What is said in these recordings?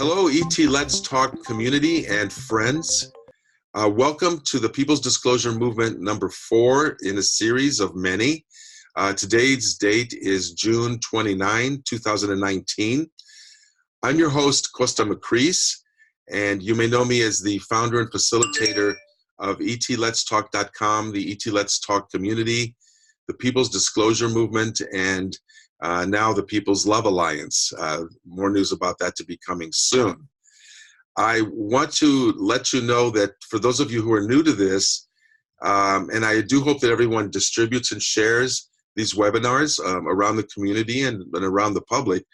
Hello, ET Let's Talk community and friends. Welcome to the People's Disclosure Movement number 4 in a series of many. Today's date is June 29, 2019. I'm your host, Costa Macris, and you may know me as the founder and facilitator of ETLet'sTalk.com, the ET Let's Talk community, the People's Disclosure Movement, and now the People's Love Alliance. More news about that to be coming soon. I want to let you know that for those of you who are new to this, and I do hope that everyone distributes and shares these webinars around the community and around the public,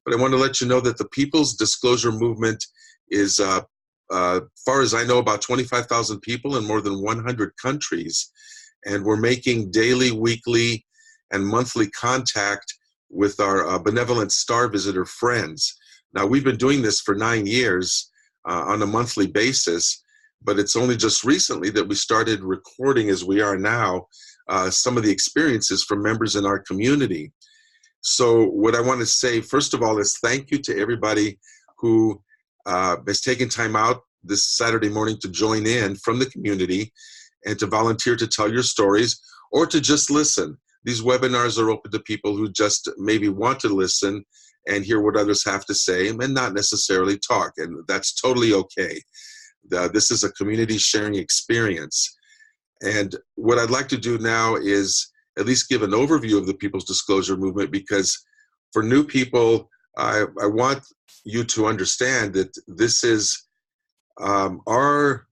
but I want to let you know that the People's Disclosure Movement is, far as I know, about 25,000 people in more than 100 countries, and we're making daily, weekly, and monthly contact with our benevolent star visitor friends. Now, we've been doing this for 9 years on a monthly basis, but it's only just recently that we started recording, as we are now, some of the experiences from members in our community. So what I want to say, first of all, is thank you to everybody who has taken time out this Saturday morning to join in from the community and to volunteer to tell your stories or to just listen. These webinars are open to people who just maybe want to listen and hear what others have to say and not necessarily talk, and that's totally okay. This is a community sharing experience. And what I'd like to do now is at least give an overview of the People's Disclosure Movement, because for new people, I want you to understand that this is our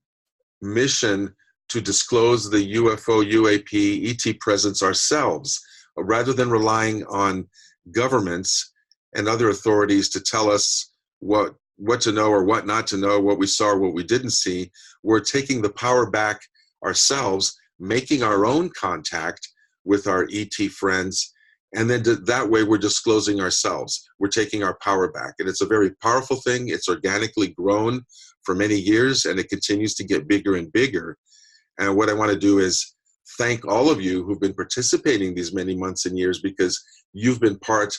mission to disclose the UFO, UAP, ET presence ourselves, rather than relying on governments and other authorities to tell us what to know or what not to know, what we saw or what we didn't see. We're taking the power back ourselves, making our own contact with our ET friends, and then that way we're disclosing ourselves. We're taking our power back, and it's a very powerful thing. It's organically grown for many years, and it continues to get bigger and bigger. And what I want to do is thank all of you who've been participating these many months and years, because you've been part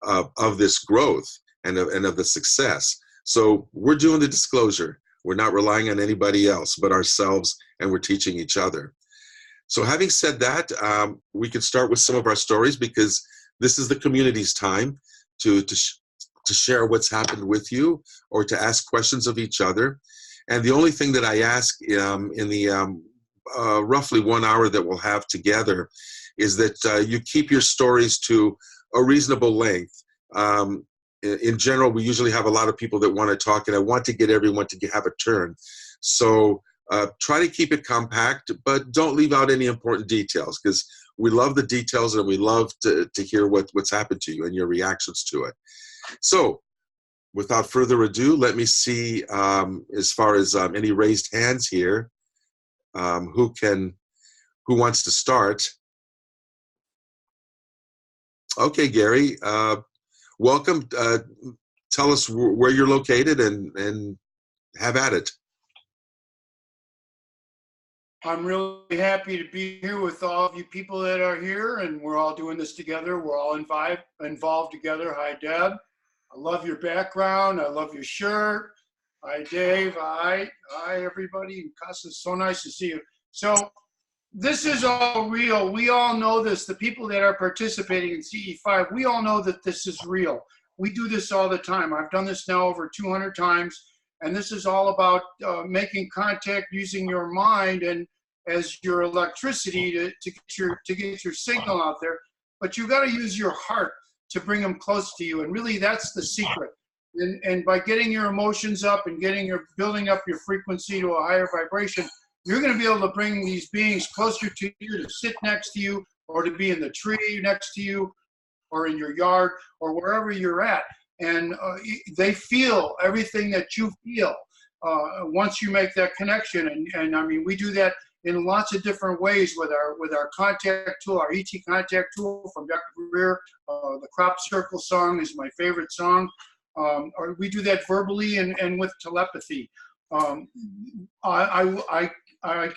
of this growth and of the success. So we're doing the disclosure. We're not relying on anybody else but ourselves, and we're teaching each other. So having said that, we can start with some of our stories, because this is the community's time to share what's happened with you or to ask questions of each other. And the only thing that I ask in the roughly 1 hour that we'll have together is that you keep your stories to a reasonable length. In general, we usually have a lot of people that want to talk, and I want to get everyone to have a turn. So try to keep it compact, but don't leave out any important details, because we love the details and we love to hear what's happened to you and your reactions to it. So without further ado, let me see as far as any raised hands here. Who wants to start? Okay, Gary, welcome. Tell us where you're located and have at it. I'm really happy to be here with all of you people that are here, and we're all doing this together. We're all involved together. Hi, Deb. I love your background. I love your shirt. Hi, Dave. Hi, everybody. Casa, so nice to see you. So this is all real. We all know this. The people that are participating in CE5, we all know that this is real. We do this all the time. I've done this now over 200 times, and this is all about making contact using your mind and as your electricity to get your signal out there. But you got to use your heart to bring them close to you, and really that's the secret. And by getting your emotions up and building up your frequency to a higher vibration, you're going to be able to bring these beings closer to you, to sit next to you, or to be in the tree next to you, or in your yard, or wherever you're at. And they feel everything that you feel once you make that connection. And I mean, we do that in lots of different ways with our contact tool, our ET contact tool from Dr. Greer. The Crop Circle song is my favorite song. Or we do that verbally and with telepathy. I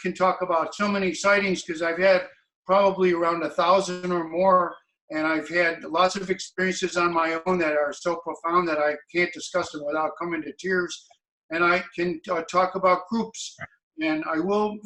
can talk about so many sightings, because I've had probably around 1,000 or more, and I've had lots of experiences on my own that are so profound that I can't discuss them without coming to tears. And I can talk about groups. And I will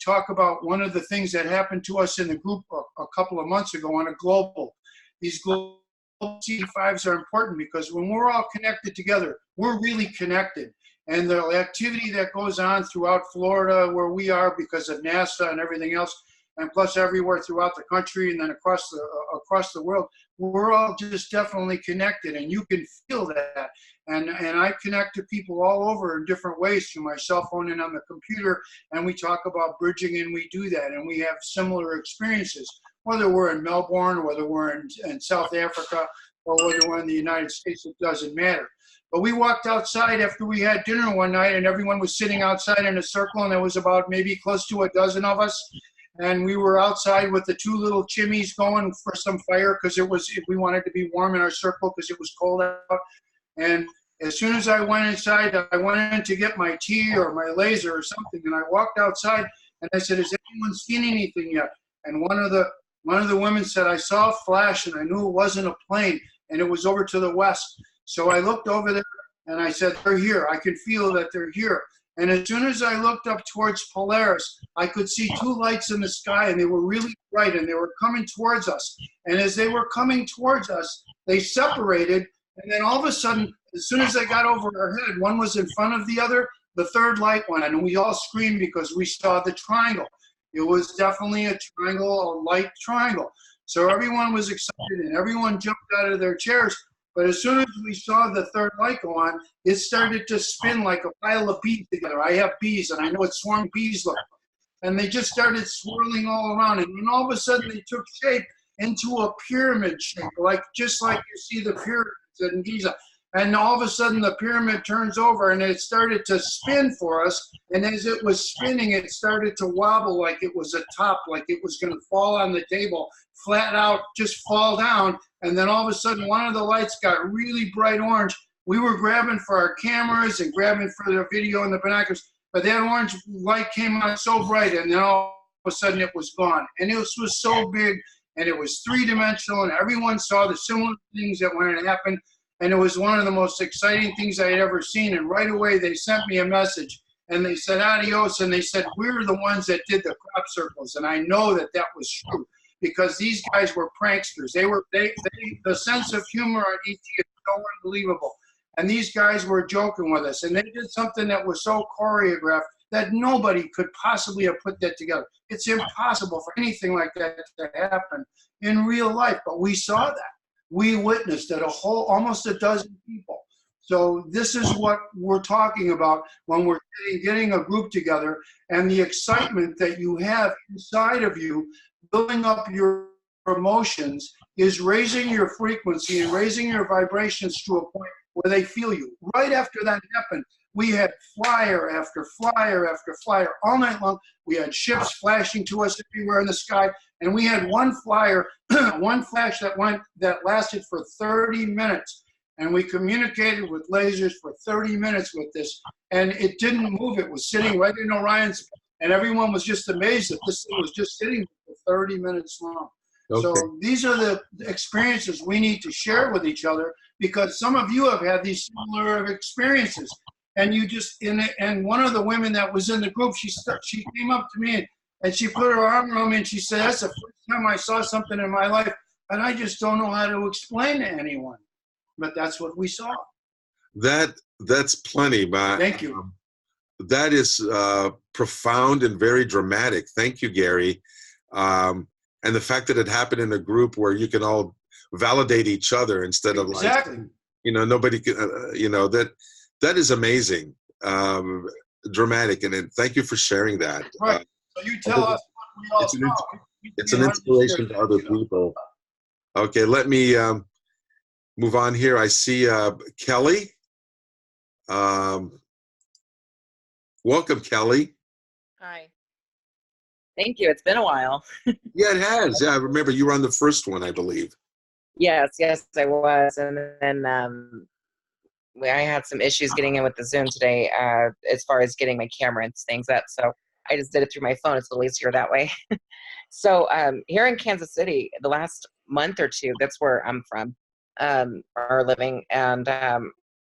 talk about one of the things that happened to us in the group a couple of months ago on a global. These global C5s are important because when we're all connected together, we're really connected. And the activity that goes on throughout Florida, where we are because of NASA and everything else, and plus everywhere throughout the country and then across the world, we're all just definitely connected, and you can feel that. And I connect to people all over in different ways through my cell phone and on the computer, and we talk about bridging, and we do that, and we have similar experiences, whether we're in Melbourne, whether we're in South Africa, or whether we're in the United States, it doesn't matter. But we walked outside after we had dinner one night, and everyone was sitting outside in a circle, and there was about maybe close to a dozen of us. And we were outside with the two little chimneys going for some fire because we wanted to be warm in our circle because it was cold out. And as soon as I went inside, I went in to get my tea or my laser or something, and I walked outside and I said, "Has anyone seen anything yet?" And one of the women said, "I saw a flash and I knew it wasn't a plane, and it was over to the west." So I looked over there and I said, "They're here. I can feel that they're here." And as soon as I looked up towards Polaris, I could see two lights in the sky, and they were really bright, and they were coming towards us. And as they were coming towards us, they separated, and then all of a sudden, as soon as they got over our head, one was in front of the other, the third light went on, and we all screamed because we saw the triangle. It was definitely a triangle, a light triangle. So everyone was excited, and everyone jumped out of their chairs. But as soon as we saw the third light go on, it started to spin like a pile of bees together. I have bees, and I know what swarm bees look like. And they just started swirling all around. And then all of a sudden, they took shape into a pyramid shape, just like you see the pyramids in Giza. And all of a sudden, the pyramid turns over, and it started to spin for us. And as it was spinning, it started to wobble like it was a top, like it was going to fall on the table, flat out, just fall down. And then all of a sudden, one of the lights got really bright orange. We were grabbing for our cameras and grabbing for the video and the binoculars, but that orange light came on so bright, and then all of a sudden it was gone. And it was so big, and it was three-dimensional, and everyone saw the similar things that when it happened. And it was one of the most exciting things I had ever seen. And right away, they sent me a message, and they said, "Adios," and they said, "We're the ones that did the crop circles." And I know that that was true, because these guys were pranksters. The sense of humor on ET is so unbelievable. And these guys were joking with us. And they did something that was so choreographed that nobody could possibly have put that together. It's impossible for anything like that to happen in real life. But we saw that. We witnessed it, almost a dozen people. So this is what we're talking about when we're getting a group together, and the excitement that you have inside of you, building up your emotions, is raising your frequency and raising your vibrations to a point where they feel you. Right after that happened, we had flyer after flyer after flyer all night long. We had ships flashing to us everywhere in the sky, and we had one flyer, one flash that lasted for 30 minutes. And we communicated with lasers for 30 minutes with this, and it didn't move. It was sitting right in Orion's, and everyone was just amazed that this thing was just sitting for 30 minutes long. Okay. So these are the experiences we need to share with each other, because some of you have had these similar experiences. And and one of the women that was in the group, she came up to me and she put her arm around me and she said, "That's the first time I saw something in my life, and I just don't know how to explain to anyone." But that's what we saw. That's plenty, but thank you. That is profound and very dramatic. Thank you, Gary. And the fact that it happened in a group where you can all validate each other instead of exactly. Nobody can, that is amazing, dramatic, and thank you for sharing that. Right. So you tell us what we all saw. It's an inspiration to other people. Okay, let me move on here. I see Kelly. Welcome, Kelly. Hi. Thank you. It's been a while. Yeah, it has. Yeah, I remember you were on the first one, I believe. Yes, I was. And then I had some issues getting in with the Zoom today as far as getting my camera and things. So I just did it through my phone. It's a little easier that way. So here in Kansas City, the last month or two, that's where I'm from, are living, and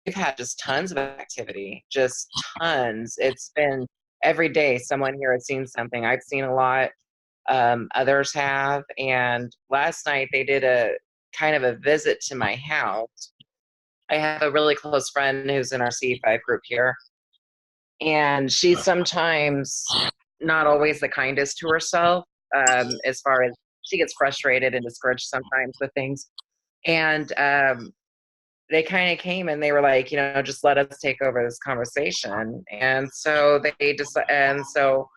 we've had just tons of activity, just tons. It's been every day someone here has seen something. I've seen a lot. Others have, and last night they did a kind of a visit to my house. I have a really close friend who's in our C5 group here, and she's sometimes not always the kindest to herself, as far as she gets frustrated and discouraged sometimes with things. And they kind of came and they were like, just let us take over this conversation. And so so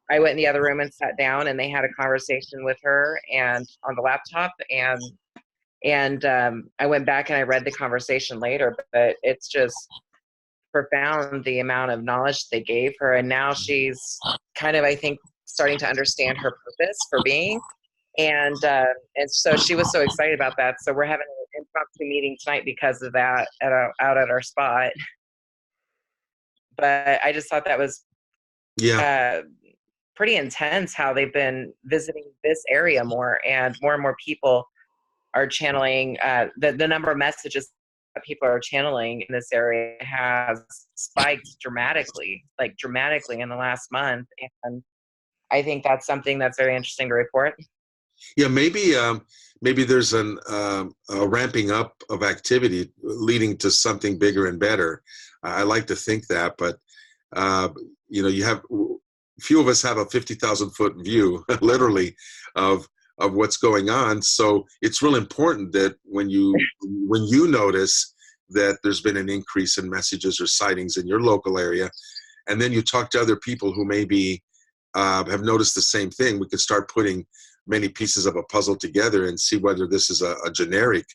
I went in the other room and sat down, and they had a conversation with her and on the laptop, and I went back and I read the conversation later, but it's just profound the amount of knowledge they gave her, and now she's kind of, I think, starting to understand her purpose for being, and so she was so excited about that. So we're having an impromptu meeting tonight because of that out at our spot. But I just thought that was Yeah. pretty intense how they've been visiting this area more and more people are channeling. The number of messages that people are channeling in this area has spiked dramatically in the last month, and I think that's something that's very interesting to report. Yeah, maybe there's a ramping up of activity leading to something bigger and better. I like to think that, but you have few of us have a 50,000-foot view, literally, of what's going on. So it's real important that when you notice that there's been an increase in messages or sightings in your local area, and then you talk to other people who maybe have noticed the same thing, we can start putting many pieces of a puzzle together and see whether this is a generic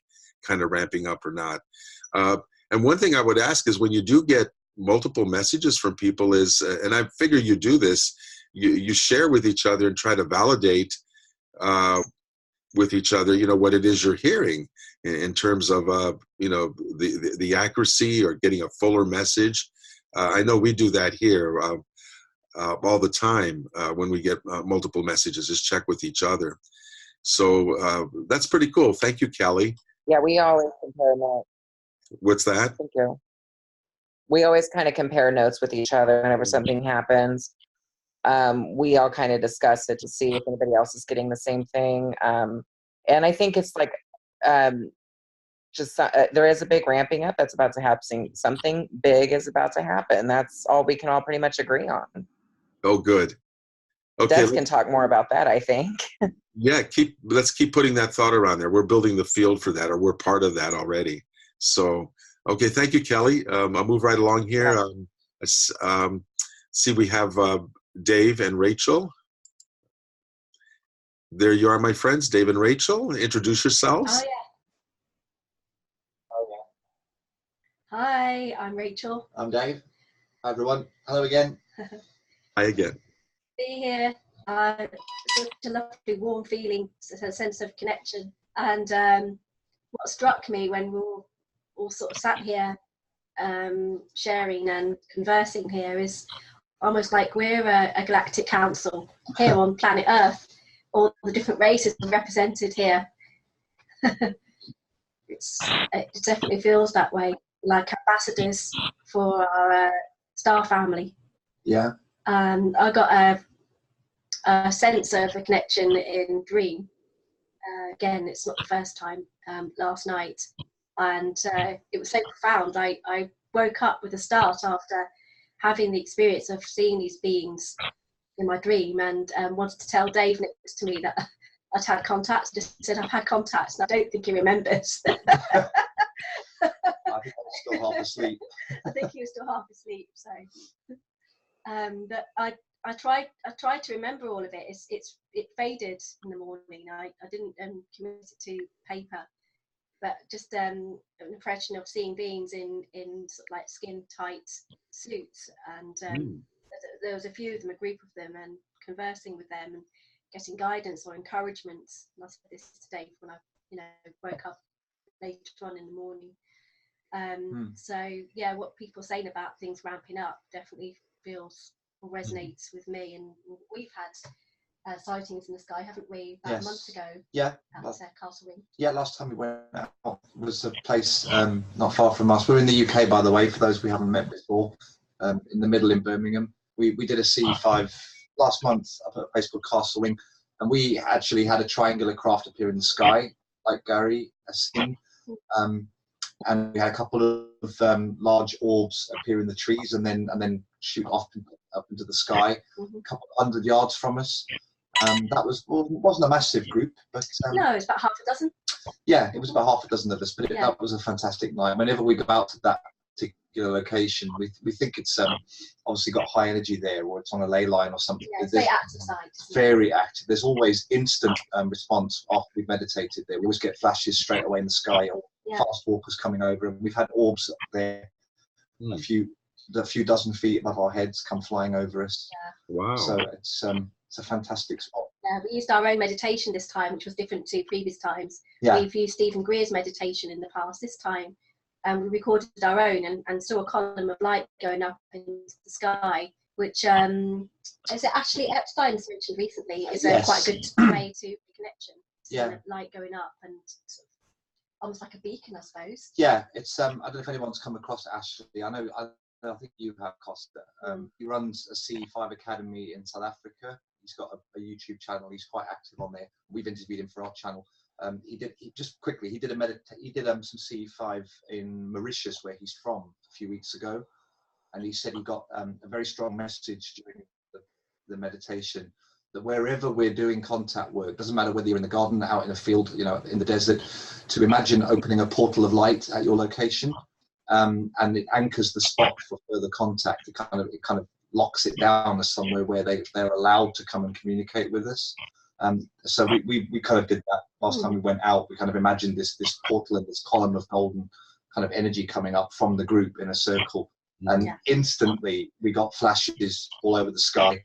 kind of ramping up or not. And one thing I would ask is, when you do get multiple messages from people, is, and I figure you do this, you share with each other and try to validate with each other, what it is you're hearing in terms of, the accuracy or getting a fuller message. I know we do that here all the time when we get multiple messages, just check with each other. So that's pretty cool. Thank you, Kelly. Yeah, we always compare notes. What's that? Thank you. We always kind of compare notes with each other whenever something happens. We all kind of discuss it to see if anybody else is getting the same thing. And I think it's like there is a big ramping up that's about to happen. Something big is about to happen. That's all we can all pretty much agree on. Oh, good. Okay. Des can talk more about that, I think. Yeah, let's keep putting that thought around there. We're building the field for that, or we're part of that already. So, okay, thank you, Kelly. I'll move right along here. Yeah. See, we have Dave and Rachel. There you are, my friends, Dave and Rachel. Introduce yourselves. Oh, yeah. Hi, I'm Rachel. I'm Dave. Hi, everyone. Hello again. Hi again. Be here. Such a lovely, warm feeling, a sense of connection. And what struck me when we were all sort of sat here sharing and conversing here is almost like we're a galactic council here on planet Earth. All the different races are represented here. It definitely feels that way, like ambassadors for our star family. Yeah. I got a sense of a connection in dream. Again, it's not the first time, last night. And it was so profound. I woke up with a start after having the experience of seeing these beings in my dream, and wanted to tell Dave next to me that I'd had contact. Just said, I've had contact, and I don't think he remembers. I think I was still half asleep. I think he was still half asleep. So, but I tried to remember all of it. It faded in the morning. I didn't commit it to paper, but just an impression of seeing beings in sort of like skin tight suits, and there was a few of them, a group of them, and conversing with them and getting guidance or encouragement. And I said this today when I woke up later on in the morning. So yeah, what people are saying about things ramping up definitely feels resonates with me. And we've had sightings in the sky, haven't we, about Yes. a month ago Yeah. at Castle Wing. Yeah, last time we went out was a place not far from us. We're in the UK, by the way, for those we haven't met before, in the middle in Birmingham. We did a C5 last month up at a place called Castle Wing, and we actually had a triangular craft appear in the sky, like Gary has seen. And we had a couple of large orbs appear in the trees and then shoot off up into the sky, a couple of 100 yards from us. Wasn't a massive group, but no, it's about half a dozen. Yeah, it was about half a dozen of us, but Yeah. that was a fantastic night. Whenever we go out to that particular location, we think it's obviously got high energy there, or it's on a ley line or something. Yeah, it's very active site. Very active. There's always instant response after we've meditated there. We always get flashes straight away in the sky, or fast walkers coming over, and we've had orbs up there, a few dozen feet above our heads, come flying over us. Yeah. Wow. So it's a fantastic spot. Yeah, we used our own meditation this time, which was different to previous times. Yeah. We've used Stephen Greer's meditation in the past. This time, we recorded our own and saw a column of light going up in the sky, which is it Ashley Epstein's mentioned recently. Is quite a good way to make a connection. Seeing the light going up and sort of almost like a beacon, I suppose. Yeah, it's I don't know if anyone's come across Ashley. I think you have, Costa. He runs a C5 Academy in South Africa. He's got a YouTube channel. He's quite active on there. We've interviewed him for our channel. He did some C5 in Mauritius, where he's from, a few weeks ago, and he said he got a very strong message during the meditation that wherever we're doing contact work, doesn't matter whether you're in the garden, out in a field, in the desert, to imagine opening a portal of light at your location, and it anchors the spot for further contact. It kind of locks it down as somewhere where they're allowed to come and communicate with us. So we kind of did that last time we went out. We kind of imagined this portal and this column of golden kind of energy coming up from the group in a circle, and instantly we got flashes all over the sky,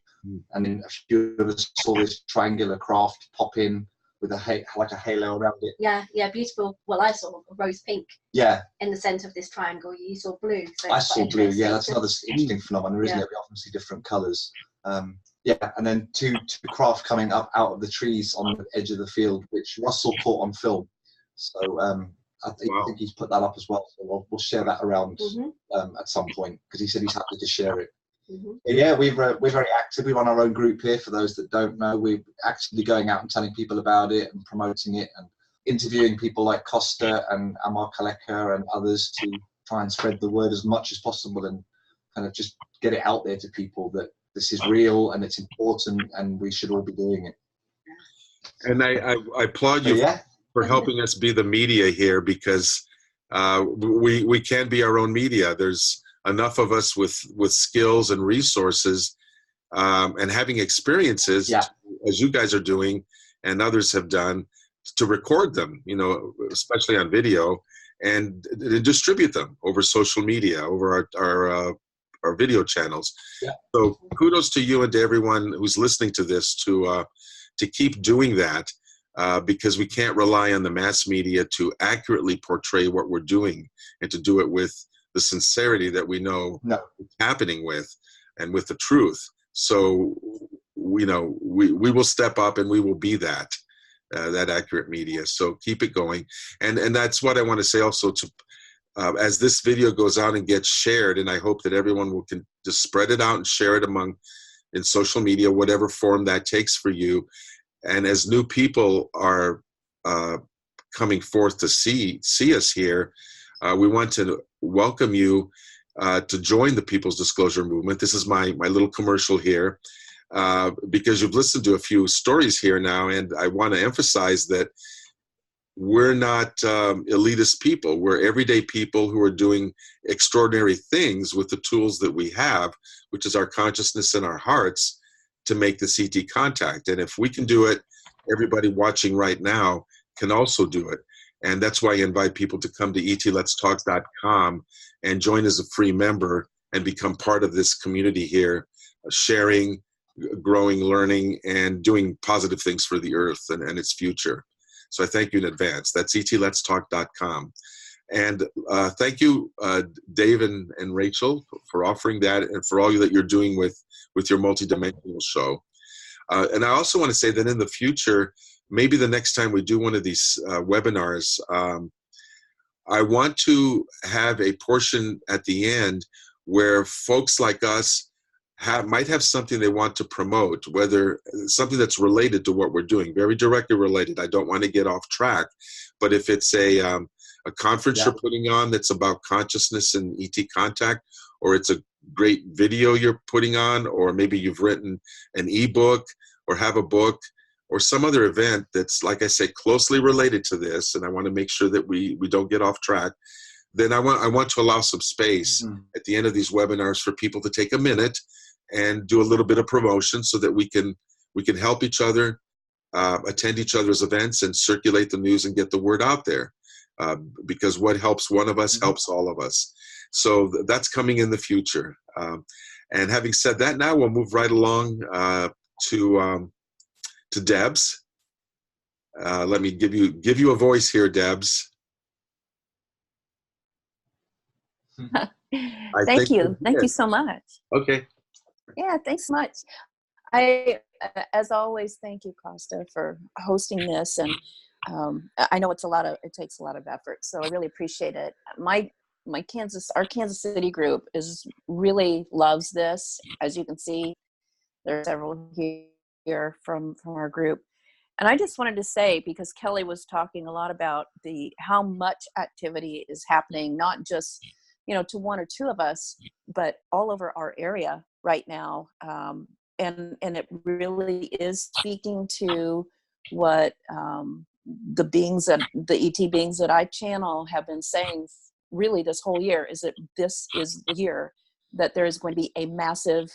and then a few of us saw this triangular craft pop in with like a halo around it. Yeah, beautiful. Well, I saw rose pink. Yeah. In the centre of this triangle, you saw blue. So I saw blue. Yeah, that's another interesting phenomenon, isn't it? We often see different colours. Yeah, and then two craft coming up out of the trees on the edge of the field, which Russell caught on film. So I think he's put that up as well. So we'll share that around at some point, because he said he's happy to share it. Yeah, we're very active. We run our own group here. For those that don't know, we're actively going out and telling people about it and promoting it and interviewing people like Costa and Amar Kaleka and others to try and spread the word as much as possible and kind of just get it out there to people that this is real and it's important and we should all be doing it. And I applaud you for helping us be the media here, because we can be our own media. There's enough of us with skills and resources and having experiences, as you guys are doing and others have done, to record them, especially on video, and distribute them over social media, over our video channels. So kudos to you and to everyone who's listening to this to keep doing that, because we can't rely on the mass media to accurately portray what we're doing, and to do it with the sincerity that we know it's happening with, and with the truth. So we will step up and we will be that accurate media. So keep it going, and that's what I want to say also to as this video goes out and gets shared, and I hope that everyone will just spread it out and share it in social media, whatever form that takes for you. And as new people are coming forth to see us here, we want to welcome you to join the People's Disclosure Movement. This is my little commercial here, because you've listened to a few stories here now, and I want to emphasize that we're not elitist people. We're everyday people who are doing extraordinary things with the tools that we have, which is our consciousness and our hearts, to make the CT contact. And if we can do it, everybody watching right now can also do it. And that's why I invite people to come to etletstalk.com and join as a free member and become part of this community here, sharing, growing, learning, and doing positive things for the earth and its future. So I thank you in advance. That's etletstalk.com. And thank you, Dave and Rachel, for offering that, and for all that you're doing with your multidimensional show. And I also want to say that in the future, maybe the next time we do one of these webinars, I want to have a portion at the end where folks like us might have something they want to promote, whether something that's related to what we're doing, very directly related. I don't want to get off track, but if it's a conference you're putting on that's about consciousness and ET contact, or it's a great video you're putting on, or maybe you've written an ebook or have a book or some other event that's, like I say, closely related to this, and I want to make sure that we don't get off track, then I want to allow some space at the end of these webinars for people to take a minute and do a little bit of promotion so that we can help each other, attend each other's events and circulate the news and get the word out there. Because what helps one of us helps all of us. So that's coming in the future. And having said that, now we'll move right along to Debs. Let me give you a voice here, Debs. Thank you so much. Okay. Yeah, thanks so much. I, as always, thank you, Costa, for hosting this, and I know it takes a lot of effort, so I really appreciate it. Our Kansas City group really loves this. As you can see, there are several here from our group. And I just wanted to say, because Kelly was talking a lot about how much activity is happening, not just, to one or two of us, but all over our area right now. And it really is speaking to what the ET beings that I channel have been saying really this whole year, is that this is the year that there is going to be a massive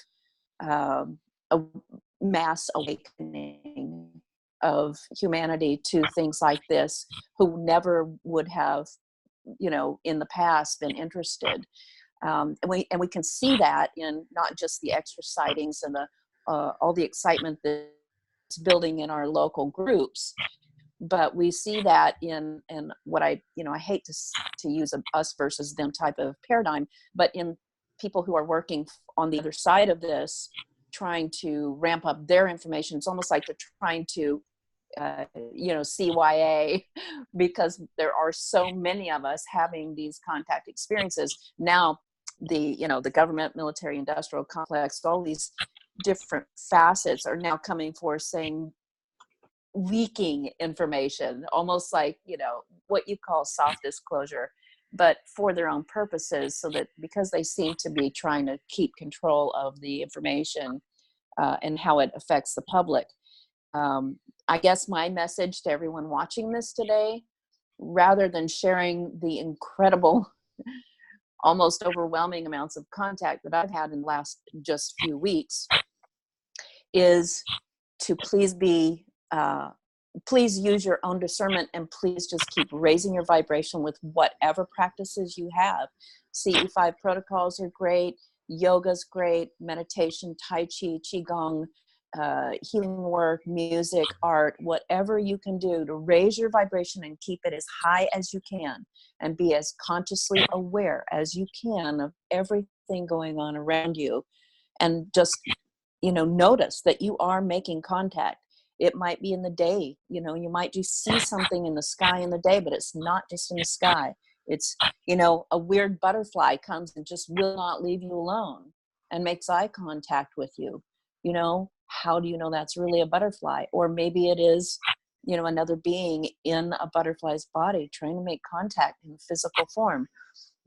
mass awakening of humanity to things like this, who never would have, in the past been interested. And we can see that in not just the extra sightings and all the excitement that's building in our local groups, but we see that in what I hate to use a us versus them type of paradigm, but in people who are working on the other side of this, trying to ramp up their information. It's almost like they're trying to CYA, because there are so many of us having these contact experiences. Now the government, military, industrial complex, all these different facets are now coming forth saying, leaking information, almost like, what you call soft disclosure, but for their own purposes, so that because they seem to be trying to keep control of the information and how it affects the public. I guess my message to everyone watching this today, rather than sharing the incredible, almost overwhelming amounts of contact that I've had in the last just few weeks, is to please use your own discernment, and please just keep raising your vibration with whatever practices you have. CE5 protocols are great. Yoga's great. Meditation, Tai Chi, Qigong, healing work, music, art, whatever you can do to raise your vibration and keep it as high as you can, and be as consciously aware as you can of everything going on around you. And just, notice that you are making contact. It might be in the day, you might just see something in the sky in the day, but it's not just in the sky. It's, a weird butterfly comes and just will not leave you alone and makes eye contact with you. How do you know that's really a butterfly? Or maybe it is, another being in a butterfly's body trying to make contact in physical form.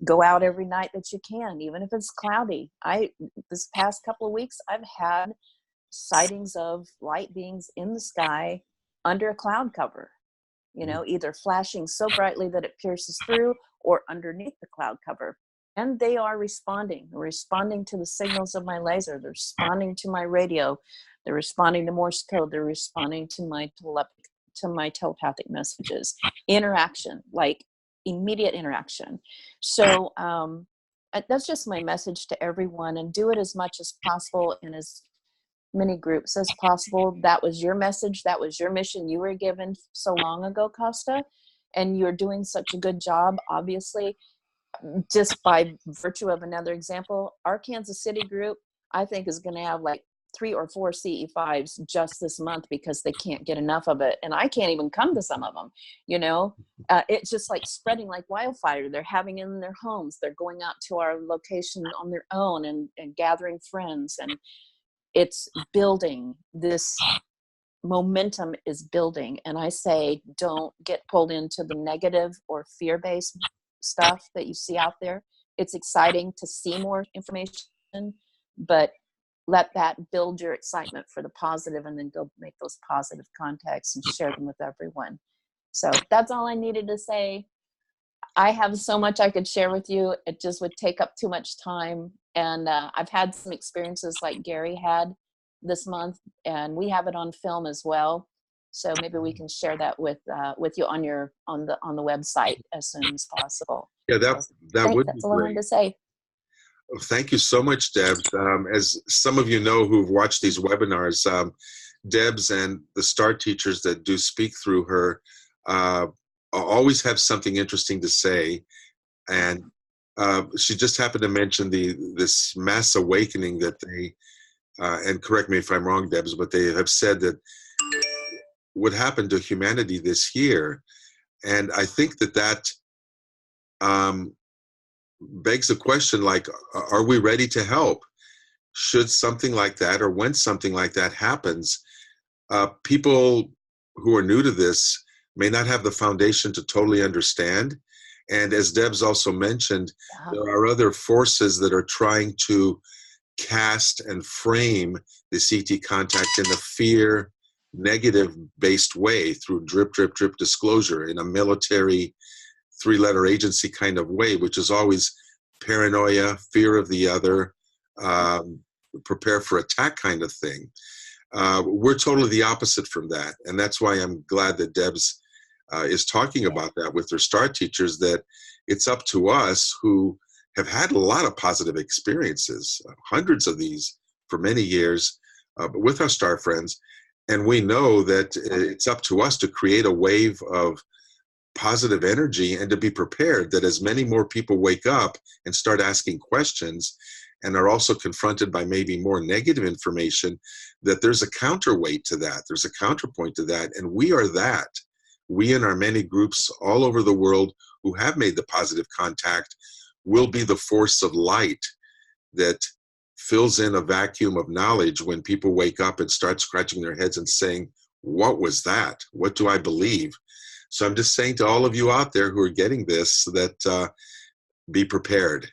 Go out every night that you can, even if it's cloudy. This past couple of weeks, I've had sightings of light beings in the sky under a cloud cover, either flashing so brightly that it pierces through, or underneath the cloud cover. And they are responding to the signals of my laser. They're responding to my radio. They're responding to Morse code. They're responding to my telepathic messages. Interaction, like immediate interaction. So that's just my message to everyone, and do it as much as possible in as many groups as possible. That was your message. That was your mission you were given so long ago, Costa. and you're doing such a good job, obviously, just by virtue of another example, our Kansas City group, I think, is going to have like 3 or 4 CE5s just this month because they can't get enough of it. And I can't even come to some of them, you know. It's just like spreading like wildfire. They're having it in their homes. They're going out to our location on their own and gathering friends. And it's building. This momentum is building. And I say, don't get pulled into the negative or fear-based stuff that you see out there. It's exciting to see more information, but let that build your excitement for the positive, and then go make those positive contacts and share them with everyone. So that's all I needed to say. I have so much I could share with you. It just would take up too much time. And I've had some experiences like Gary had this month, and we have it on film as well. So maybe we can share that with you on the website as soon as possible. Yeah, that would be That's all I wanted great. to say. Thank you so much, Debs. As some of you know who've watched these webinars, Debs and the STAR teachers that do speak through her always have something interesting to say. And she just happened to mention this mass awakening that they, and correct me if I'm wrong, Debs, but they have said that would happen to humanity this year. And I think that begs a question like, are we ready to help? Should something like that, or when something like that happens, people who are new to this may not have the foundation to totally understand. And as Debs also mentioned, there are other forces that are trying to cast and frame the CT contact in a fear, negative-based way through drip, drip, drip disclosure in a military 3-letter agency kind of way, which is always paranoia, fear of the other, prepare for attack kind of thing. We're totally the opposite from that. And that's why I'm glad that Debs is talking about that with her STAR teachers, that it's up to us who have had a lot of positive experiences, hundreds of these for many years, with our STAR friends. And we know that it's up to us to create a wave of positive energy and to be prepared that as many more people wake up and start asking questions and are also confronted by maybe more negative information, that there's a counterweight to that. There's a counterpoint to that. And we are that. We in our many groups all over the world who have made the positive contact will be the force of light that fills in a vacuum of knowledge when people wake up and start scratching their heads and saying, what was that? What do I believe? So I'm just saying to all of you out there who are getting this, that be prepared.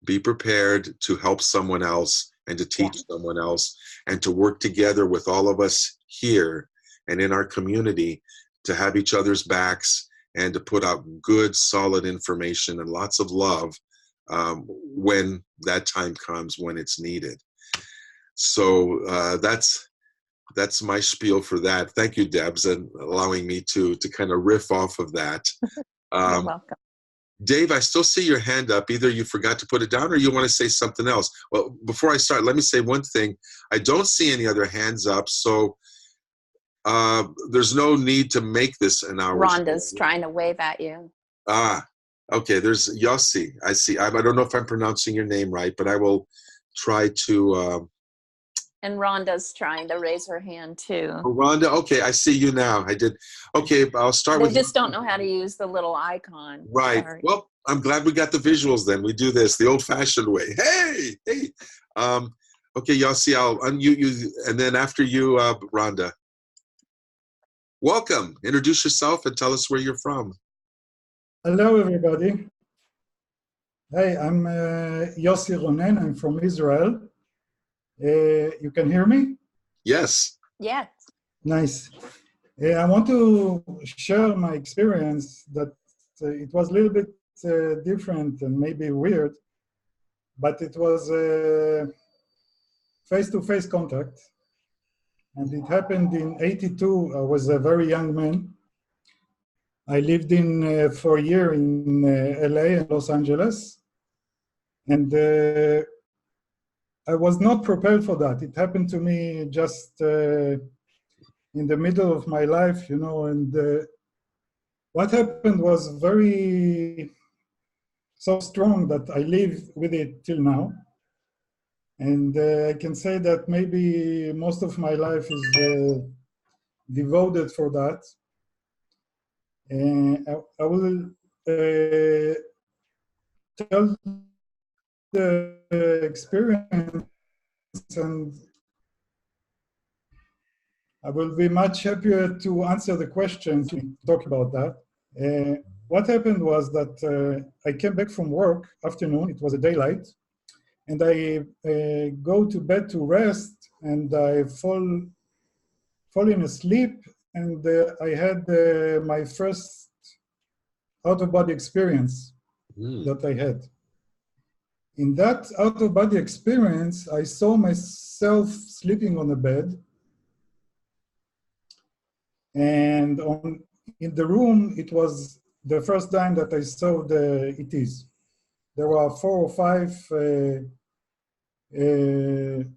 Be prepared to help someone else and to teach someone else and to work together with all of us here and in our community to have each other's backs and to put out good, solid information and lots of love when that time comes, when it's needed. So that's my spiel for that. Thank you, Debs, and allowing me to kind of riff off of that. You're welcome. Dave, I still see your hand up. Either you forgot to put it down or you want to say something else. Well, before I start, let me say one thing. I don't see any other hands up, so there's no need to make this an hour. Rhonda's trying to wave at you. Ah, okay. There's Yossi. I see. I don't know if I'm pronouncing your name right, but I will try to. And Rhonda's trying to raise her hand too. Rhonda, okay, I see you now. I did. Okay, I'll start They with. just don't know how to use the little icon. Right. Sorry. Well, I'm glad we got the visuals then. We do this the old-fashioned way. Hey, hey. Okay, Yossi, I'll unmute you, and then after you, Rhonda. Welcome. Introduce yourself and tell us where you're from. Hello, everybody. Hey, I'm Yossi Ronen. I'm from Israel. You can hear me? Yes. Yes. Nice. I want to share my experience that it was a little bit different and maybe weird, but it was face-to-face contact. And it happened in '82. I was a very young man. I lived for a year in LA and Los Angeles. And I was not prepared for that. It happened to me just in the middle of my life, you know, and what happened was very so strong that I live with it till now. And I can say that maybe most of my life is devoted for that. And I will tell the experience, and I will be much happier to answer the questions and talk about that. What happened was that I came back from work afternoon, it was a daylight, and I go to bed to rest, and I falling asleep, and I had my first out-of-body experience that I had. In that out-of-body experience, I saw myself sleeping on a bed, and in the room, it was the first time that I saw the ETs. There were 4 or 5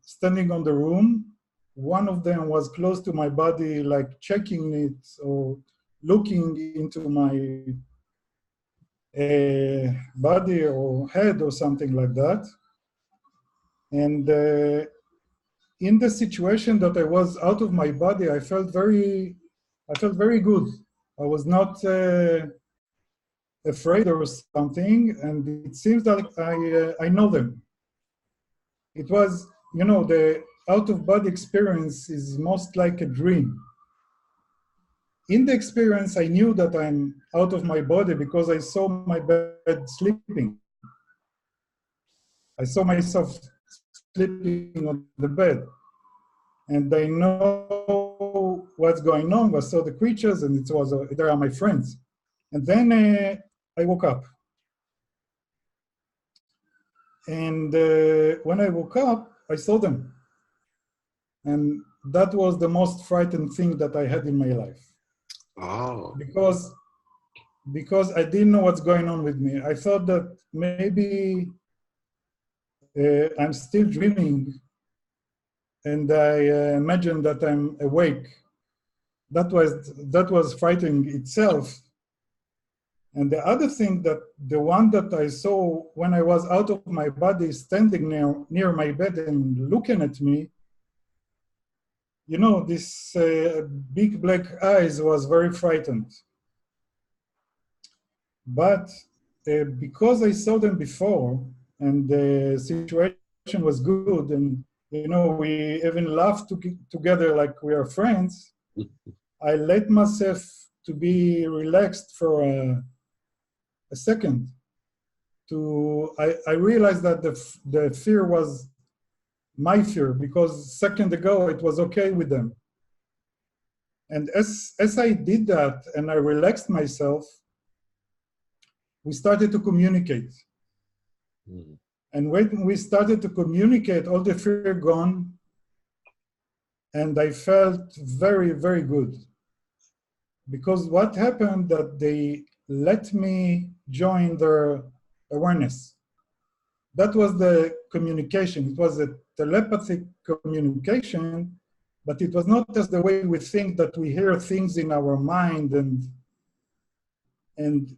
standing on the room. One of them was close to my body, like checking it or looking into my body or head or something like that. And in the situation that I was out of my body, I felt very good. I was not afraid or something, and it seems that I know them. It was, you know, the out-of-body experience is most like a dream. In the experience, I knew that I'm out of my body because I saw my bed sleeping. I saw myself sleeping on the bed. And I know what's going on. I saw the creatures, and it was they are my friends. And then I woke up. And when I woke up, I saw them. And that was the most frightening thing that I had in my life. Oh. Because I didn't know what's going on with me. I thought that maybe I'm still dreaming, and I imagined that I'm awake. That was frightening itself. And the other thing, that the one that I saw when I was out of my body, standing near my bed and looking at me, you know, this big black eyes was very frightened. But because I saw them before, and the situation was good, and you know, we even laughed together like we are friends, I let myself to be relaxed for a second. I realized that the fear was my fear, because a second ago it was okay with them. And as I did that and I relaxed myself, we started to communicate. Mm. And when we started to communicate, all the fear gone, and I felt very, very good. Because what happened, that they let me join their awareness. That was the communication. It was a telepathic communication, but it was not just the way we think, that we hear things in our mind and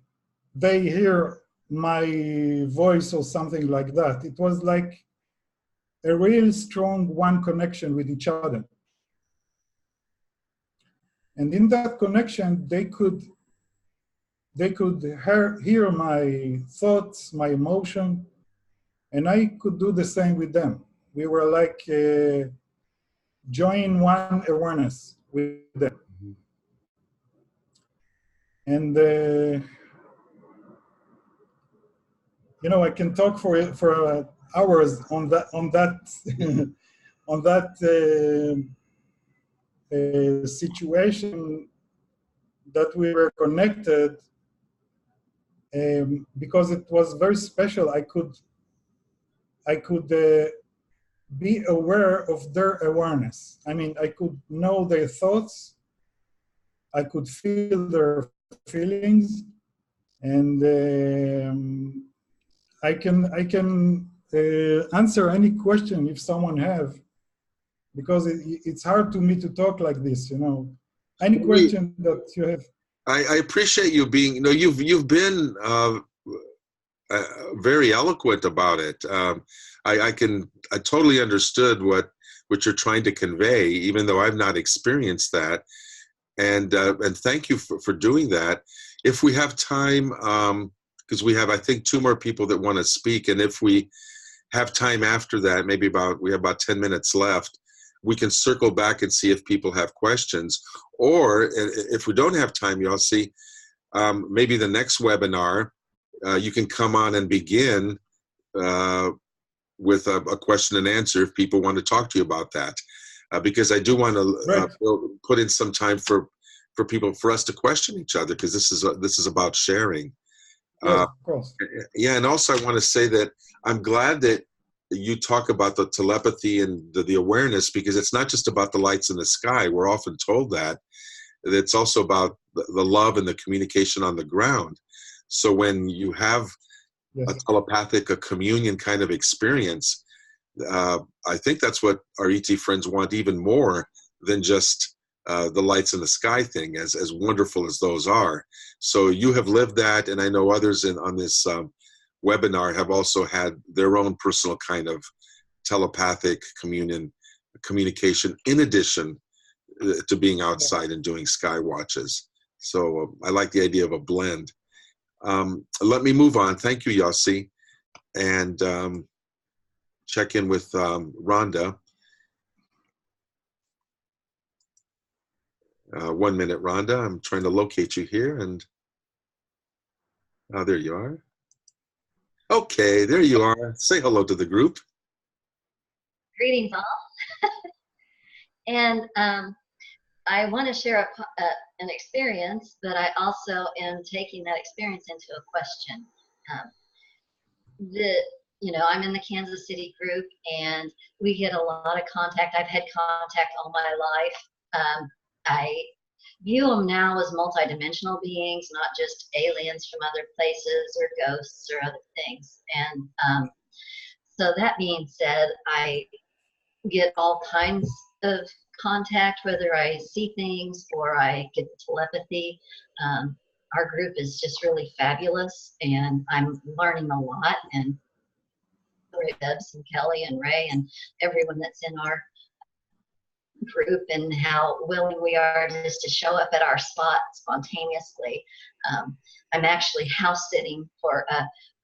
they hear my voice or something like that. It was like a real strong one connection with each other. And in that connection, they could hear my thoughts, my emotion, and I could do the same with them. We were like join one awareness with them. And you know, I can talk for hours on that on that situation that we were connected, because it was very special. I could be aware of their awareness. I mean, I could know their thoughts, I could feel their feelings, and I can answer any question if someone have, because it's hard to me to talk like this, you know. Any question that you have. I appreciate you being, you've been very eloquent about it. I totally understood what you're trying to convey, even though I've not experienced that. And thank you for doing that. If we have time, because we have, I think, 2 more people that want to speak, and if we have time after that, we have about 10 minutes left, we can circle back and see if people have questions. Or if we don't have time, you'll see, maybe the next webinar, you can come on and begin with a question and answer if people want to talk to you about that. Because I do want to put in some time for us to question each other, because this is about sharing. Yes, of course. Yeah, and also I want to say that I'm glad that you talk about the telepathy and the awareness, because it's not just about the lights in the sky. We're often told that. It's also about the love and the communication on the ground. So when you have a telepathic, a communion kind of experience, I think that's what our ET friends want even more than just the lights in the sky thing, as wonderful as those are. So you have lived that, and I know others on this webinar have also had their own personal kind of telepathic communication in addition to being outside and doing sky watches. So I like the idea of a blend. Let me move on. Thank you, Yossi. And check in with Rhonda. 1 minute, Rhonda. I'm trying to locate you here, and there you are. Okay, there you are. Say hello to the group. Greetings all. And I want to share an experience, but I also am taking that experience into a question. I'm in the Kansas City group, and we get a lot of contact. I've had contact all my life. I view them now as multidimensional beings, not just aliens from other places or ghosts or other things. And so that being said, I get all kinds of contact, whether I see things or I get telepathy. Our group is just really fabulous, and I'm learning a lot. And Debs and Kelly and Ray and everyone that's in our group, and how willing we are just to show up at our spot spontaneously. I'm actually house sitting for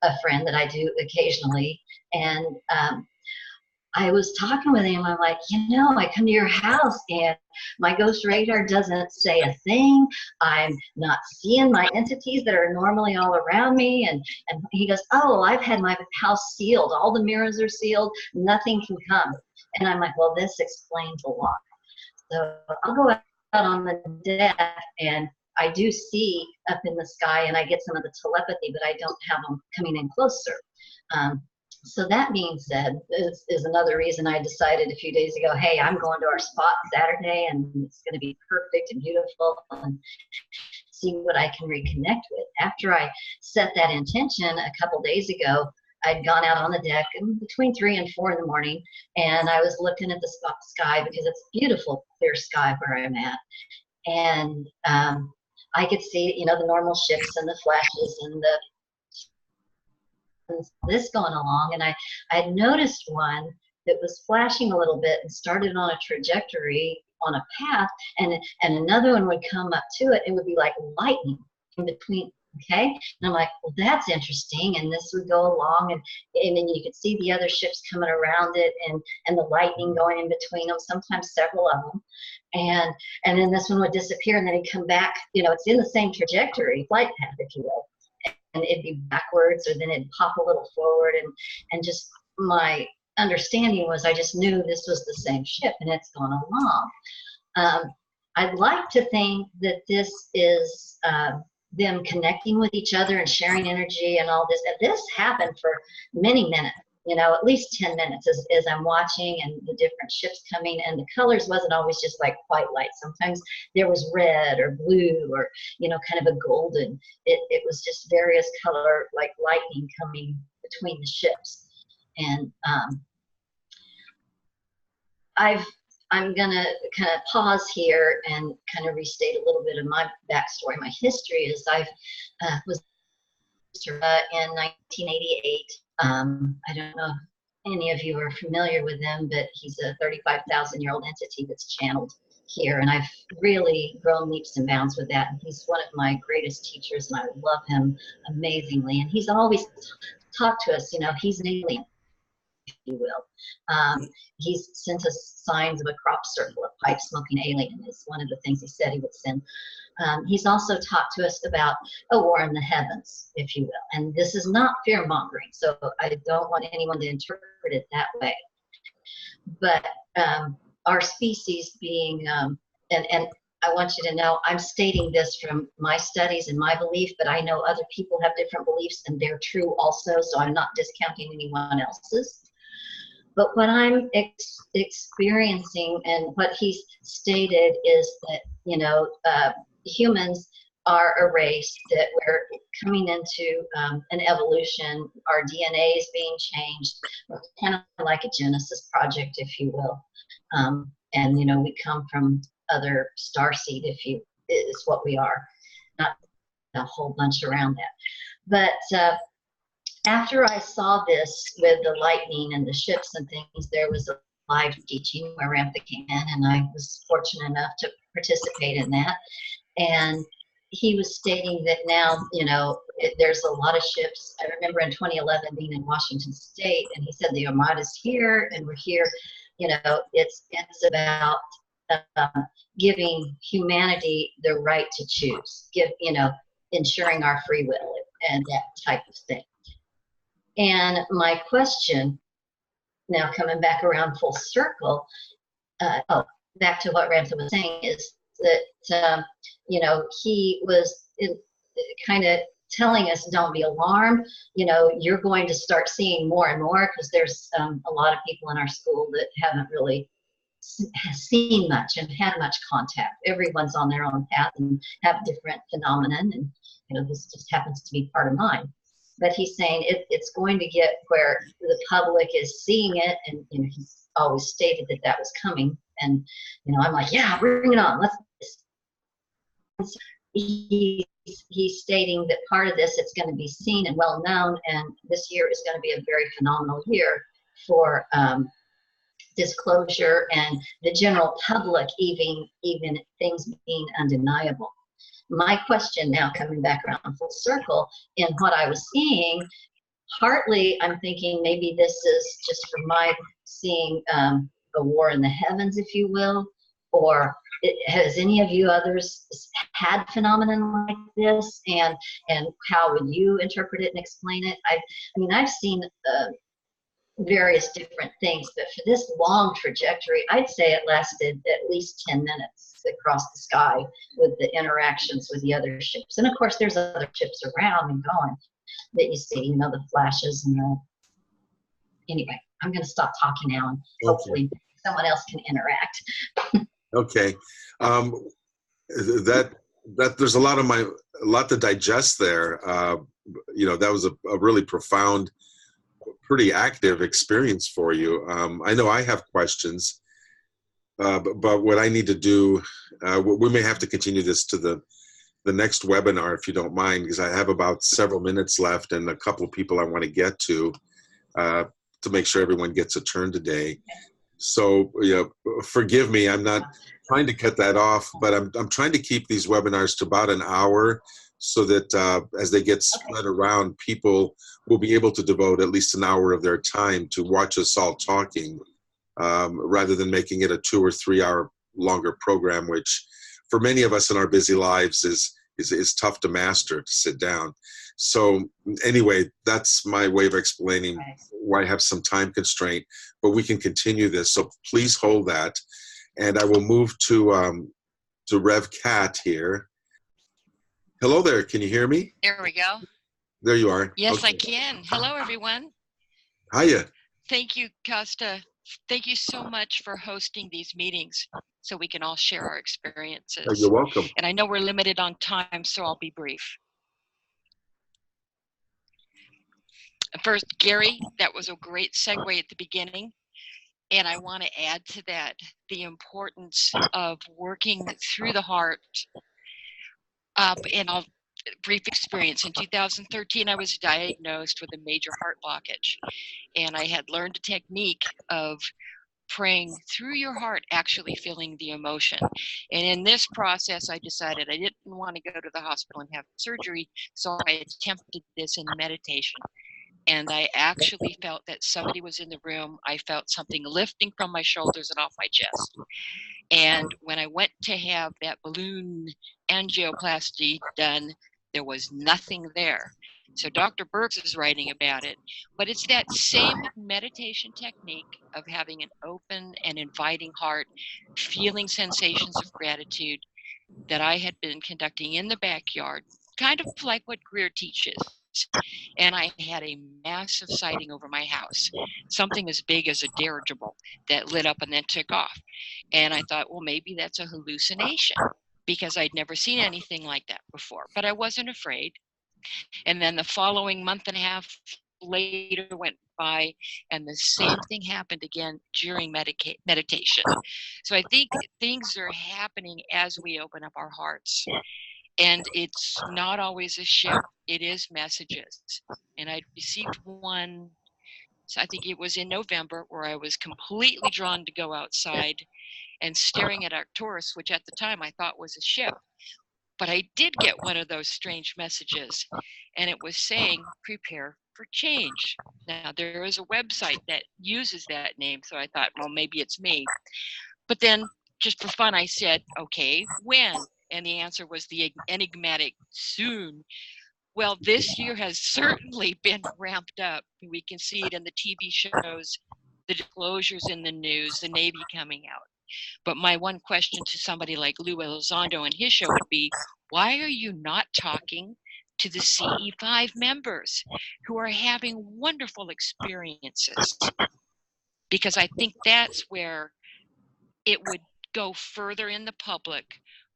a friend that I do occasionally, and I was talking with him. I'm like, I come to your house and my ghost radar doesn't say a thing. I'm not seeing my entities that are normally all around me. And he goes, oh, I've had my house sealed. All the mirrors are sealed. Nothing can come. And I'm like, well, this explains a lot. So I'll go out on the deck, and I do see up in the sky, and I get some of the telepathy, but I don't have them coming in closer. So that being said, is another reason I decided a few days ago, hey, I'm going to our spot Saturday, and it's going to be perfect and beautiful, and see what I can reconnect with. After I set that intention a couple days ago, I'd gone out on the deck between 3 and 4 in the morning, and I was looking at the sky, because it's beautiful, clear sky where I'm at. And I could see, the normal ships and the flashes and this going along, and I had noticed one that was flashing a little bit and started on a trajectory on a path, and another one would come up to it. It would be like lightning in between. Okay, and I'm like, well, that's interesting. And this would go along, and then you could see the other ships coming around it, and the lightning going in between them, sometimes several of them, and then this one would disappear, and then it'd come back. It's in the same trajectory, flight path, if you will, and it'd be backwards, or then it'd pop a little forward, and just my understanding was, I just knew this was the same ship, and it's gone along. I'd like to think that this is them connecting with each other and sharing energy and all this. And this happened for many minutes, at least 10 minutes as I'm watching, and the different ships coming, and the colors wasn't always just like white light. Sometimes there was red or blue or, kind of a golden. It was just various color, like lightning coming between the ships. And I'm gonna kind of pause here and kind of restate a little bit of my backstory. My history is I was in 1988. I don't know if any of you are familiar with him, but he's a 35,000-year-old entity that's channeled here, and I've really grown leaps and bounds with that. And he's one of my greatest teachers, and I love him amazingly. And he's always talked to us, you know, he's an alien, if you will. He's sent us signs of a crop circle, a pipe smoking alien is one of the things he said he would send. He's also talked to us about a war in the heavens, if you will. And this is not fear mongering, so I don't want anyone to interpret it that way. But our species being, and I want you to know, I'm stating this from my studies and my belief, but I know other people have different beliefs and they're true also, so I'm not discounting anyone else's. But what I'm experiencing and what he's stated is that, you know, humans are a race that we're coming into an evolution. Our DNA is being changed, kind of like a Genesis project, if you will. And, you know, we come from other starseed, is what we are, not a whole bunch around that. But after I saw this with the lightning and the ships and things, there was a live teaching where Ramtha came in, and I was fortunate enough to participate in that. And he was stating that now, you know, there's a lot of ships. I remember in 2011 being in Washington State, and he said the Armada's here, and we're here. You know, it's about giving humanity the right to choose, you know, ensuring our free will and that type of thing. And my question, now coming back around full circle, back to what Ramtha was saying, is that, you know, he was kind of telling us, don't be alarmed. You know, you're going to start seeing more and more, because there's a lot of people in our school that haven't really seen much and had much contact. Everyone's on their own path and have different phenomenon, and, you know, this just happens to be part of mine. But he's saying it's going to get where the public is seeing it, and, you know, he's always stated that that was coming. And, you know, I'm like, yeah, bring it on. Let's. He's stating that part of this, it's going to be seen and well known, and this year is going to be a very phenomenal year for disclosure and the general public, even things being undeniable. My question now, coming back around full circle, in what I was seeing, partly I'm thinking maybe this is just from my seeing a war in the heavens, if you will, or has any of you others had phenomenon like this, and how would you interpret it and explain it? I mean, I've seen various different things, but for this long trajectory, I'd say it lasted at least 10 minutes across the sky with the interactions with the other ships. And of course, there's other ships around and going that you see, you know, the flashes and the. Anyway, I'm going to stop talking now, and hopefully someone else can interact. Okay. That there's a lot to digest there. You know, that was a really profound, pretty active experience for you. I know I have questions, but what I need to do, we may have to continue this to the next webinar, if you don't mind, because I have about several minutes left and a couple of people I want to get to make sure everyone gets a turn today. So, you know, forgive me, I'm not trying to cut that off, but I'm trying to keep these webinars to about an hour, so that as they get spread around, people will be able to devote at least an hour of their time to watch us all talking, rather than making it a 2 or 3 hour longer program, which for many of us in our busy lives is tough to master, to sit down. So anyway, that's my way of explaining why I have some time constraint, but we can continue this. So please hold that. And I will move to Rev Cat here. Hello there, can you hear me? There we go. There you are. Yes, okay. I can. Hello, everyone. Hiya. Thank you, Costa. Thank you so much for hosting these meetings so we can all share our experiences. Oh, you're welcome. And I know we're limited on time, so I'll be brief. First, Gary, that was a great segue at the beginning. And I want to add to that the importance of working through the heart. And I'll brief experience. In 2013, I was diagnosed with a major heart blockage. And I had learned a technique of praying through your heart, actually feeling the emotion. And in this process, I decided I didn't want to go to the hospital and have surgery. So I attempted this in meditation. And I actually felt that somebody was in the room. I felt something lifting from my shoulders and off my chest. And when I went to have that balloon angioplasty done, there was nothing there. So Dr. Burks is writing about it, but it's that same meditation technique of having an open and inviting heart, feeling sensations of gratitude that I had been conducting in the backyard, kind of like what Greer teaches. And I had a massive sighting over my house, something as big as a dirigible that lit up and then took off. And I thought, well, maybe that's a hallucination because I'd never seen anything like that before, but I wasn't afraid. And then the following month and a half later went by, and the same thing happened again during meditation. So I think things are happening as we open up our hearts. And it's not always a shift, it is messages. And I received one, so I think it was in November, where I was completely drawn to go outside and staring at Arcturus, which at the time I thought was a ship. But I did get one of those strange messages, and it was saying, prepare for change. Now, there is a website that uses that name, so I thought, well, maybe it's me. But then, just for fun, I said, okay, when? And the answer was the enigmatic soon. Well, this year has certainly been ramped up. We can see it in the TV shows, the disclosures in the news, the Navy coming out. But my one question to somebody like Lou Elizondo and his show would be, why are you not talking to the CE5 members who are having wonderful experiences? Because I think that's where it would go further in the public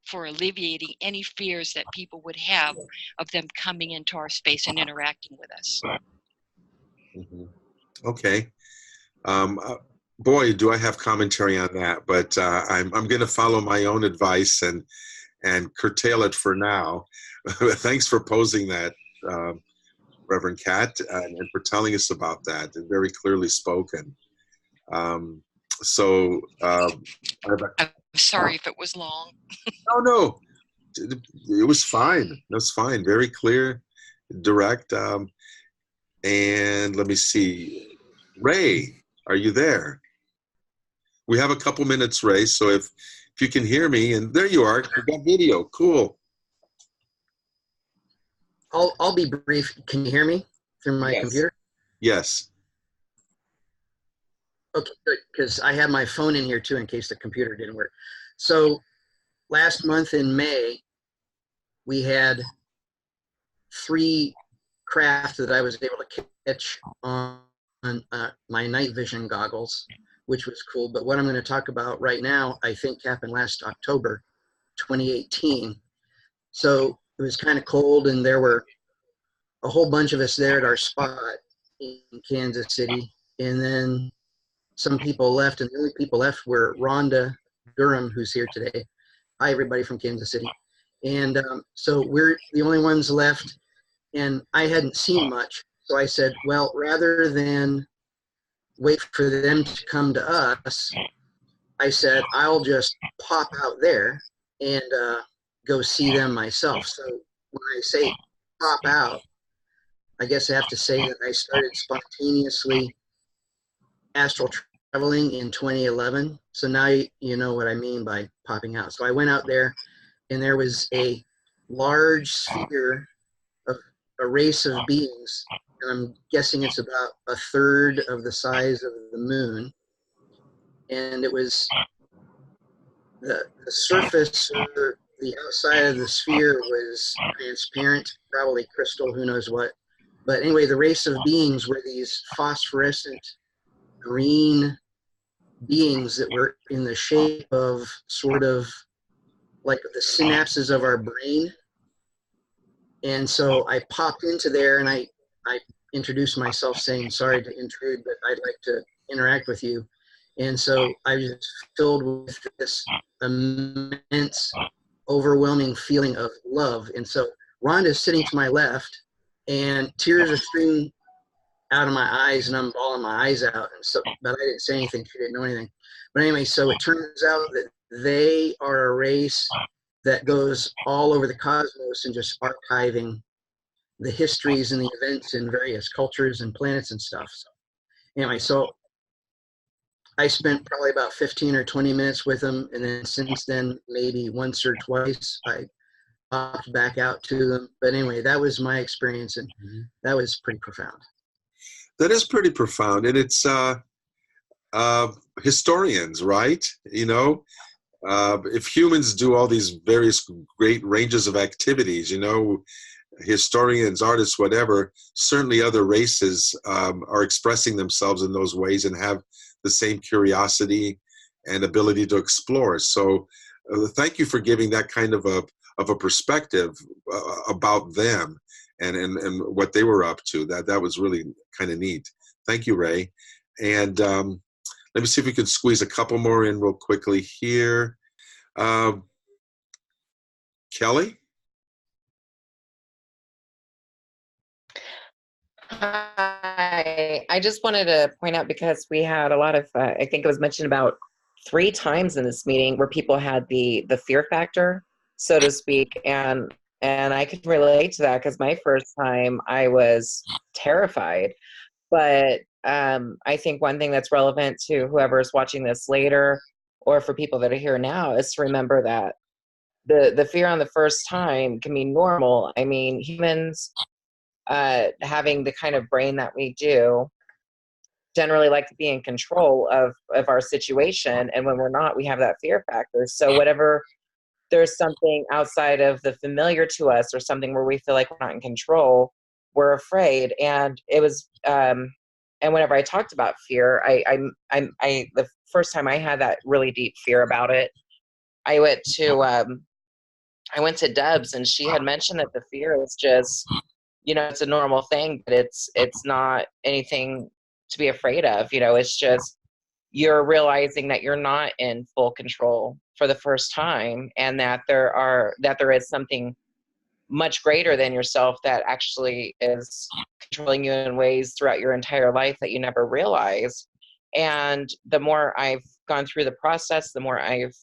for alleviating any fears that people would have of them coming into our space and interacting with us. Okay. Boy, do I have commentary on that, but I'm going to follow my own advice and curtail it for now. Thanks for posing that, Reverend Kat, and for telling us about that, and very clearly spoken. I'm sorry if it was long. No, it was fine. It was fine. Very clear, direct. And let me see. Ray, are you there? We have a couple minutes, Ray, so if you can hear me, and there you are, you got video, cool. I'll be brief. Can you hear me through my computer? Yes. Okay, good, because I have my phone in here too in case the computer didn't work. So last month in May, we had 3 craft that I was able to catch on my night vision goggles, which was cool. But what I'm going to talk about right now, I think happened last October, 2018. So it was kind of cold, and there were a whole bunch of us there at our spot in Kansas City. And then some people left, and the only people left were Rhonda Durham, who's here today. Hi, everybody from Kansas City. And so we're the only ones left, and I hadn't seen much. So I said, well, rather than wait for them to come to us, I said, I'll just pop out there and go see them myself. So when I say pop out, I guess I have to say that I started spontaneously astral traveling in 2011. So now you know what I mean by popping out. So I went out there, and there was a large sphere of a race of beings, and I'm guessing it's about 1/3 of the size of the moon. And it was the surface, or the outside of the sphere, was transparent, probably crystal, who knows what. But anyway, the race of beings were these phosphorescent green beings that were in the shape of sort of like the synapses of our brain. And so I popped into there, and I introduced myself saying, sorry to intrude, but I'd like to interact with you. And so I was filled with this immense, overwhelming feeling of love. And so Rhonda's sitting to my left, and tears are streaming out of my eyes, and I'm bawling my eyes out. And so, but I didn't say anything. She didn't know anything. But anyway, so it turns out that they are a race that goes all over the cosmos and just archiving the histories and the events in various cultures and planets and stuff. So anyway, so I spent probably about 15 or 20 minutes with them, and then since then, maybe once or twice, I popped back out to them. But anyway, that was my experience, and that was pretty profound. That is pretty profound, and it's historians, right? You know, if humans do all these various great ranges of activities, you know, historians, artists, whatever, certainly other races are expressing themselves in those ways and have the same curiosity and ability to explore. So thank you for giving that kind of a perspective about them and what they were up to. That was really kind of neat. Thank you, Ray. And let me see if we can squeeze a couple more in real quickly here. Kelly? Hi. I just wanted to point out, because we had a lot of, I think it was mentioned about 3 times in this meeting where people had the fear factor, so to speak, and I could relate to that, because my first time I was terrified. But I think one thing that's relevant to whoever is watching this later, or for people that are here now, is to remember that the fear on the first time can be normal. I mean, humans having the kind of brain that we do generally like to be in control of our situation, and when we're not, we have that fear factor. So whatever, there's something outside of the familiar to us, or something where we feel like we're not in control, we're afraid. And it was and whenever I talked about fear, I the first time I had that really deep fear about it, I went to Debs, and she had mentioned that the fear is just, you know, it's a normal thing, but it's not anything to be afraid of. You know, it's just you're realizing that you're not in full control for the first time, and that there is something much greater than yourself that actually is controlling you in ways throughout your entire life that you never realized. And the more I've gone through the process, the more I've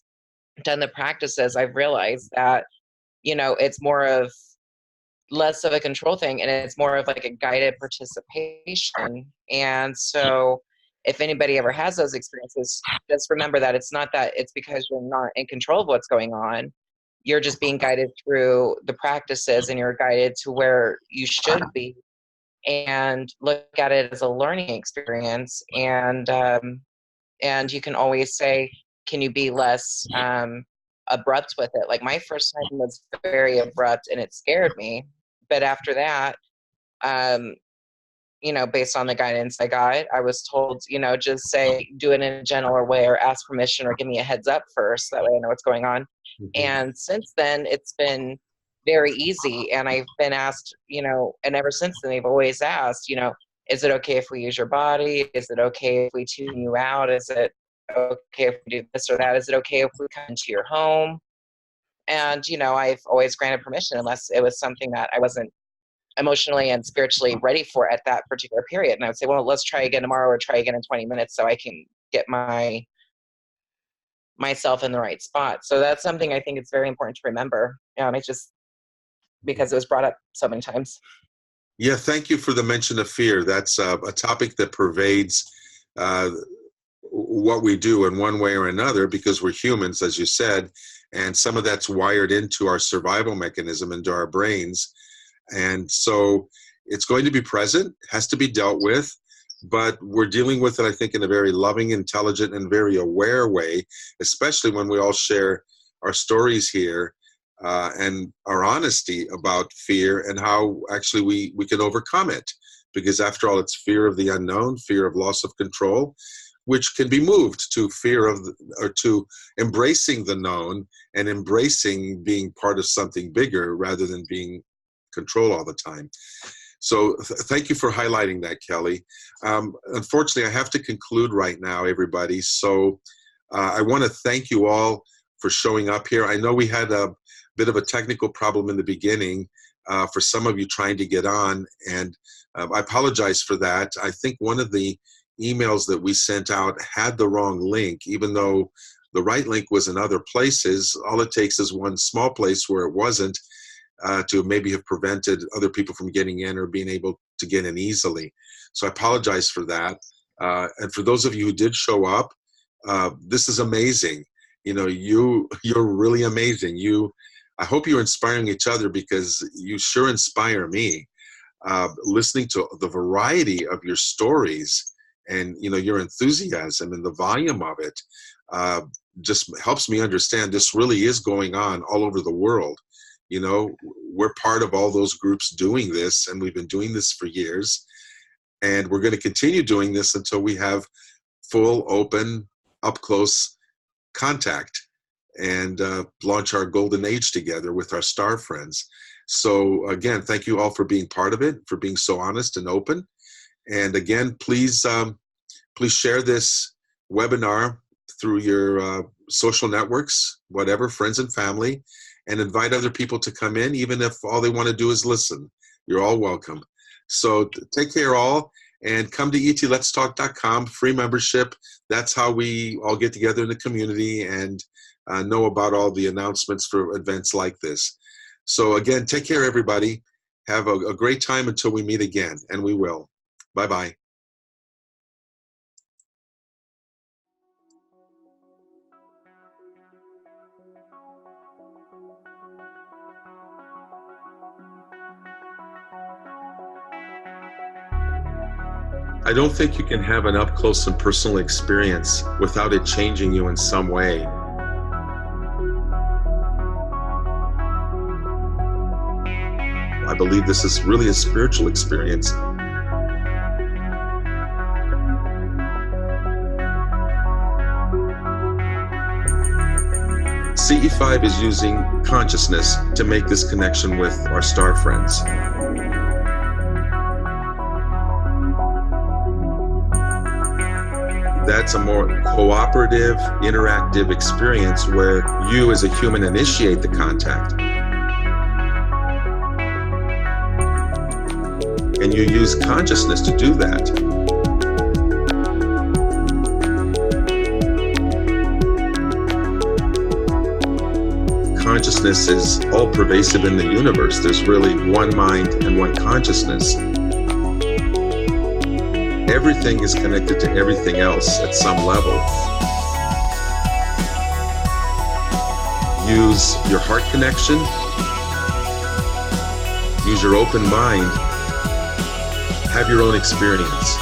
done the practices, I've realized that, you know, it's less of a control thing, and it's more of like a guided participation. And so if anybody ever has those experiences, just remember that it's not that it's because you're not in control of what's going on. You're just being guided through the practices, and you're guided to where you should be, and look at it as a learning experience. And you can always say, can you be less abrupt with it? Like, my first time was very abrupt, and it scared me. But after that, you know, based on the guidance I got, I was told, you know, just say, do it in a gentler way, or ask permission, or give me a heads up first. That way I know what's going on. Mm-hmm. And since then, it's been very easy. And I've been asked, you know, and ever since then, they've always asked, you know, is it okay if we use your body? Is it okay if we tune you out? Is it okay if we do this or that? Is it okay if we come into your home? And, you know, I've always granted permission, unless it was something that I wasn't emotionally and spiritually ready for at that particular period. And I would say, well, let's try again tomorrow, or try again in 20 minutes, so I can get myself in the right spot. So that's something I think it's very important to remember. It's just because it was brought up so many times. Yeah, thank you for the mention of fear. That's a topic that pervades what we do in one way or another, because we're humans, as you said, and some of that's wired into our survival mechanism, into our brains. And so it's going to be present, has to be dealt with, but we're dealing with it, I think, in a very loving, intelligent, and very aware way, especially when we all share our stories here and our honesty about fear, and how actually we can overcome it. Because after all, it's fear of the unknown, fear of loss of control, which can be moved to fear of, or to embracing the known, and embracing being part of something bigger rather than being control all the time. So thank you for highlighting that, Kelly. Unfortunately, I have to conclude right now, everybody. So I want to thank you all for showing up here. I know we had a bit of a technical problem in the beginning for some of you trying to get on, and I apologize for that. I think one of the emails that we sent out had the wrong link, even though the right link was in other places. All it takes is one small place where it wasn't to maybe have prevented other people from getting in or being able to get in easily. So I apologize for that. And for those of you who did show up, this is amazing. You know, you're really amazing. I hope you're inspiring each other, because you sure inspire me. Listening to the variety of your stories and, you know, your enthusiasm and the volume of it just helps me understand this really is going on all over the world. You know, we're part of all those groups doing this, and we've been doing this for years, and we're going to continue doing this until we have full, open, up-close contact and launch our golden age together with our star friends. So again, thank you all for being part of it, for being so honest and open. And again, please share this webinar through your social networks, whatever, friends and family, and invite other people to come in, even if all they want to do is listen. You're all welcome. So take care all, and come to etletstalk.com, free membership. That's how we all get together in the community and know about all the announcements for events like this. So again, take care, everybody. Have a great time until we meet again, and we will. Bye-bye. I don't think you can have an up-close and personal experience without it changing you in some way. I believe this is really a spiritual experience. CE5 is using consciousness to make this connection with our star friends. That's a more cooperative, interactive experience where you as a human initiate the contact. And you use consciousness to do that. Consciousness is all pervasive in the universe. There's really one mind and one consciousness. Everything is connected to everything else at some level. Use your heart connection. Use your open mind. Have your own experience.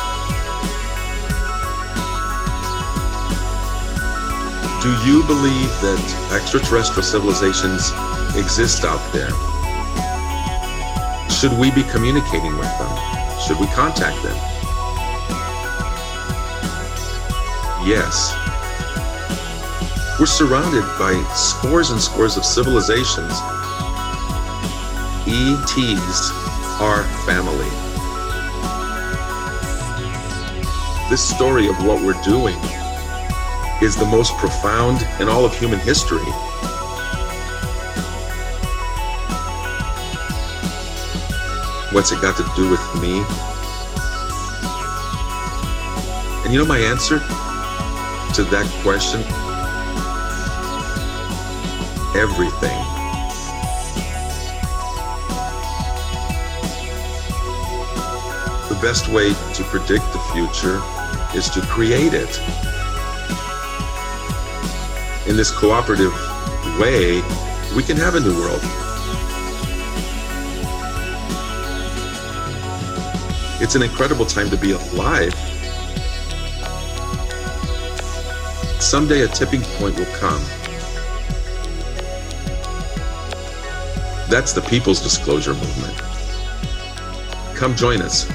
Do you believe that extraterrestrial civilizations exist out there? Should we be communicating with them? Should we contact them? Yes. We're surrounded by scores and scores of civilizations. ETs are family. This story of what we're doing is the most profound in all of human history. What's it got to do with me? And you know my answer to that question? Everything. The best way to predict the future is to create it. In this cooperative way, we can have a new world. It's an incredible time to be alive. Someday a tipping point will come. That's the People's Disclosure Movement. Come join us.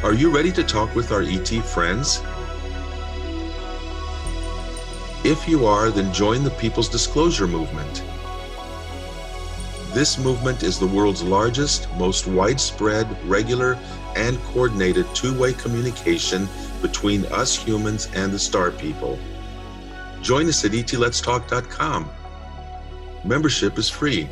Are you ready to talk with our ET friends? If you are, then join the People's Disclosure Movement. This movement is the world's largest, most widespread, regular, and coordinated two-way communication between us humans and the star people. Join us at etletstalk.com. Membership is free.